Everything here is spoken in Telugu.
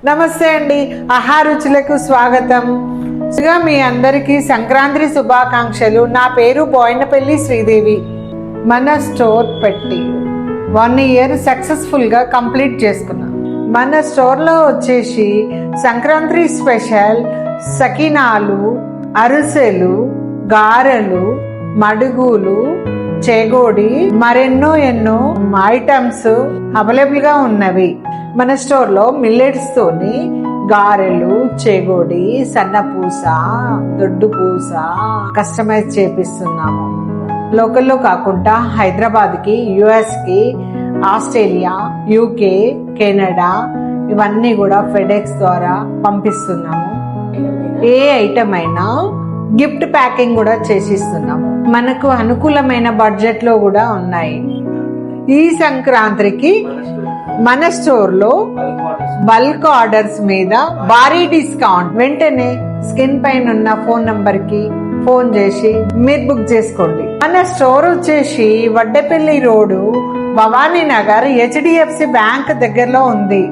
నమస్తే అండి, ఆహారుచులకు స్వాగతం. మీ అందరికీ సంక్రాంతి శుభాకాంక్షలు. నా పేరు బోయినపల్లి శ్రీదేవి. మన స్టోర్ పెట్టి 1 year సక్సెస్ఫుల్గా కంప్లీట్ చేసుకున్నాం. మన స్టోర్లో వచ్చేసి సంక్రాంతి స్పెషల్ సకినాలు, అరిసెలు, గారెలు, మడుగులు, చేగోడి, మరెన్నో ఐటమ్స్ అవైలబుల్ గా ఉన్నవి. మన స్టోర్ లో మిల్లెట్స్ తోని గారెలు, చేగోడి, సన్నపూస, దొడ్డు పూస కస్టమైజ్ చేపిస్తున్నాము. లోకల్లో కాకుండా హైదరాబాద్ కి, యుఎస్ కి, ఆస్ట్రేలియా, యూకే, కెనడా ఇవన్నీ కూడా ఫెడెక్స్ ద్వారా పంపిస్తున్నాము. ఏ ఐటమ్ అయినా గిఫ్ట్ ప్యాకింగ్ కూడా చేసిస్తున్నాము. మనకు అనుకూలమైన బడ్జెట్ లో కూడా ఉన్నాయి. ఈ సంక్రాంతికి మన స్టోర్ లో బల్క్ ఆర్డర్స్ మీద భారీ డిస్కౌంట్. వెంటనే స్క్రీన్ పైన ఉన్న ఫోన్ నంబర్ కి ఫోన్ చేసి మీరు బుక్ చేసుకోండి. మన స్టోర్ వచ్చేసి Vaddepalli road, Bhavani Nagar, HDFC bank దగ్గరలో ఉంది.